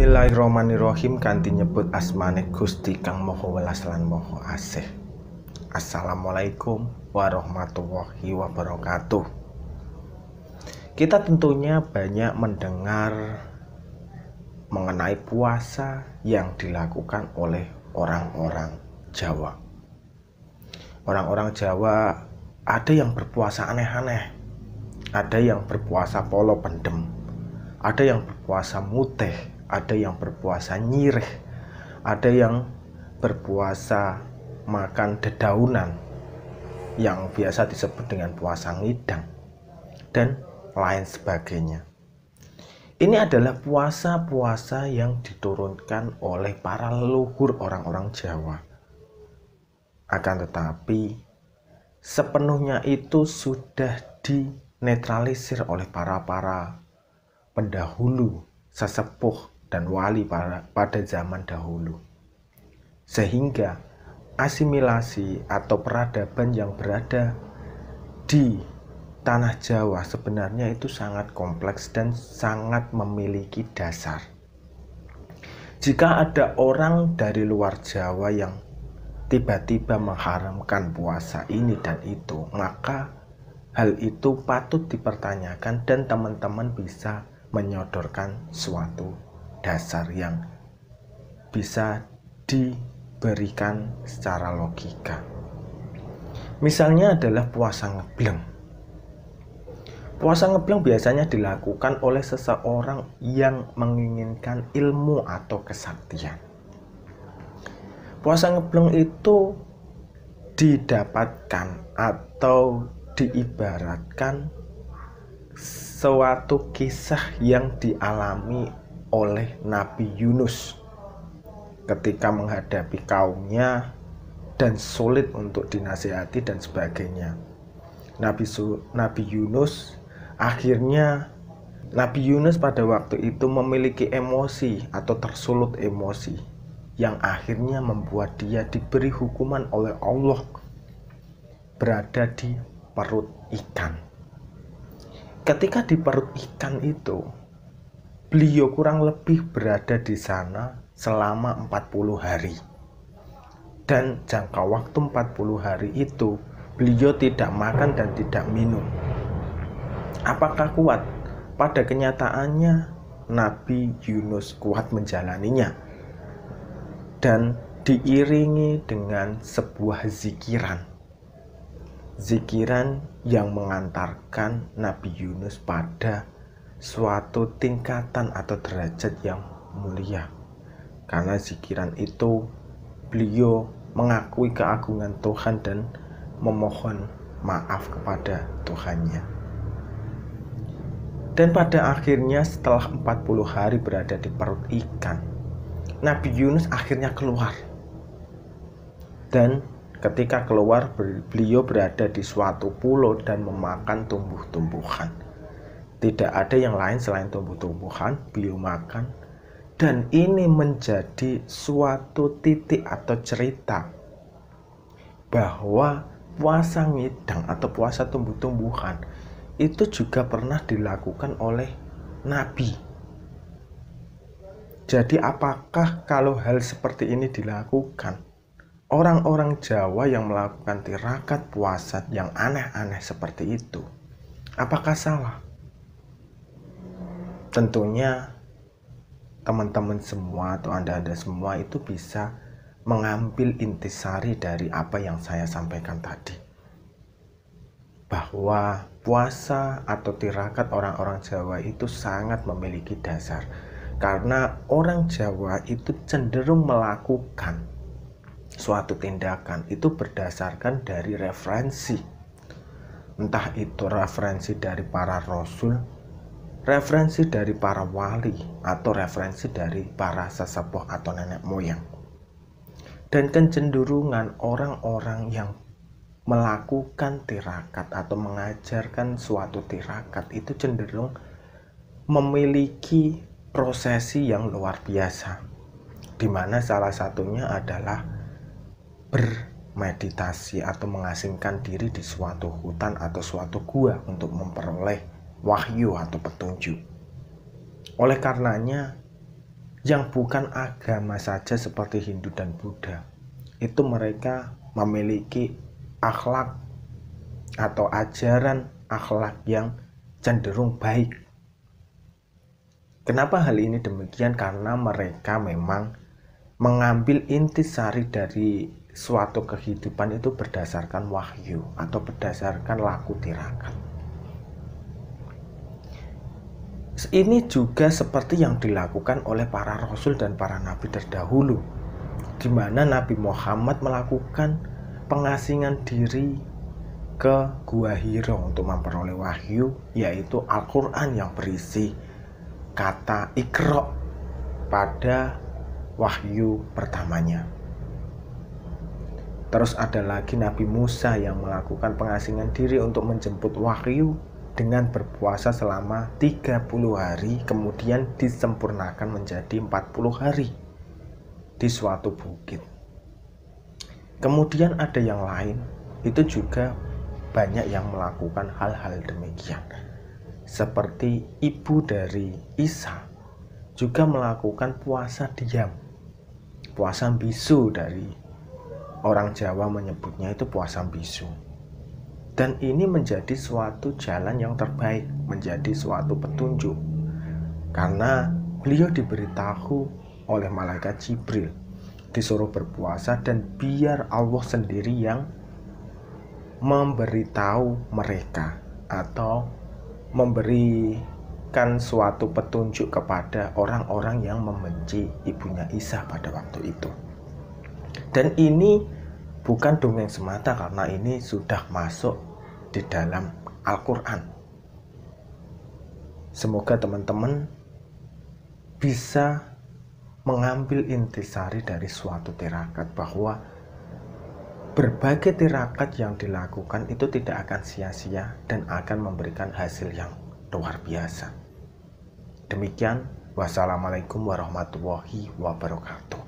Bismillahirrahmanirrahim kanthi nyebut asmane Gusti kang Maha Welas lan Maha Asih. Assalamualaikum warahmatullahi wabarakatuh. Kita tentunya banyak mendengar mengenai puasa yang dilakukan oleh orang-orang Jawa. Orang-orang Jawa ada yang berpuasa aneh-aneh, ada yang berpuasa polo pendem, ada yang berpuasa muteh, ada yang berpuasa nyirih, ada yang berpuasa makan dedaunan yang biasa disebut dengan puasa ngidang, dan lain sebagainya. Ini adalah puasa-puasa yang diturunkan oleh para leluhur orang-orang Jawa. Akan tetapi sepenuhnya itu sudah dinetralisir oleh para pendahulu, sesepuh, dan wali pada zaman dahulu. Sehingga asimilasi atau peradaban yang berada di tanah Jawa sebenarnya itu sangat kompleks dan sangat memiliki dasar. Jika ada orang dari luar Jawa yang tiba-tiba mengharamkan puasa ini dan itu, maka hal itu patut dipertanyakan dan teman-teman bisa menyodorkan suatu dasar yang bisa diberikan secara logika. Misalnya adalah puasa ngebleng. Puasa ngebleng biasanya dilakukan oleh seseorang yang menginginkan ilmu atau kesaktian. Puasa ngebleng itu didapatkan atau diibaratkan suatu kisah yang dialami oleh Nabi Yunus ketika menghadapi kaumnya dan sulit untuk dinasihati dan sebagainya. Nabi Yunus pada waktu itu memiliki emosi atau tersulut emosi yang akhirnya membuat dia diberi hukuman oleh Allah berada di perut ikan. Ketika di perut ikan itu, beliau kurang lebih berada di sana selama 40 hari. Dan jangka waktu 40 hari itu, beliau tidak makan dan tidak minum. Apakah kuat? Pada kenyataannya, Nabi Yunus kuat menjalaninya. Dan diiringi dengan sebuah zikiran. Zikiran yang mengantarkan Nabi Yunus pada suatu tingkatan atau derajat yang mulia. Karena zikiran itu beliau mengakui keagungan Tuhan dan memohon maaf kepada Tuhannya. Dan pada akhirnya setelah 40 hari berada di perut ikan, Nabi Yunus akhirnya keluar. Dan ketika keluar, beliau berada di suatu pulau dan memakan tumbuh-tumbuhan. Tidak ada yang lain selain tumbuh-tumbuhan, beliau makan. Dan ini menjadi suatu titik atau cerita bahwa puasa ngidang atau puasa tumbuh-tumbuhan itu juga pernah dilakukan oleh Nabi. Jadi apakah kalau hal seperti ini dilakukan, orang-orang Jawa yang melakukan tirakat puasa yang aneh-aneh seperti itu, apakah salah? Tentunya teman-teman semua atau anda semua itu bisa mengambil intisari dari apa yang saya sampaikan tadi. Bahwa puasa atau tirakat orang-orang Jawa itu sangat memiliki dasar. Karena orang Jawa itu cenderung melakukan suatu tindakan itu berdasarkan dari referensi. Entah itu referensi dari para rasul, referensi dari para wali, atau referensi dari para sesepuh atau nenek moyang. Dan kecenderungan orang-orang yang melakukan tirakat atau mengajarkan suatu tirakat itu cenderung memiliki prosesi yang luar biasa, di mana salah satunya adalah bermeditasi atau mengasingkan diri di suatu hutan atau suatu gua untuk memperoleh wahyu atau petunjuk. Oleh karenanya yang bukan agama saja seperti Hindu dan Buddha, itu mereka memiliki akhlak atau ajaran akhlak yang cenderung baik. Kenapa hal ini demikian? Karena mereka memang mengambil intisari dari suatu kehidupan itu berdasarkan wahyu atau berdasarkan laku tirakat. Ini juga seperti yang dilakukan oleh para rasul dan para nabi terdahulu, di mana Nabi Muhammad melakukan pengasingan diri ke Gua Hira untuk memperoleh wahyu, yaitu Al-Quran yang berisi kata Iqra pada wahyu pertamanya. Terus ada lagi Nabi Musa yang melakukan pengasingan diri untuk menjemput wahyu dengan berpuasa selama 30 hari, kemudian disempurnakan menjadi 40 hari di suatu bukit. Kemudian ada yang lain, itu juga banyak yang melakukan hal-hal demikian. Seperti ibu dari Isa juga melakukan puasa diam, puasa bisu, dari orang Jawa menyebutnya itu puasa bisu. Dan ini menjadi suatu jalan yang terbaik, menjadi suatu petunjuk, karena beliau diberitahu oleh malaikat Jibril disuruh berpuasa, dan biar Allah sendiri yang memberitahu mereka atau memberikan suatu petunjuk kepada orang-orang yang membenci ibunya Isa pada waktu itu. Dan ini bukan dongeng semata, karena ini sudah masuk di dalam Al-Quran. Semoga teman-teman bisa mengambil intisari dari suatu tirakat, bahwa berbagai tirakat yang dilakukan itu tidak akan sia-sia dan akan memberikan hasil yang luar biasa. Demikian, wassalamualaikum warahmatullahi wabarakatuh.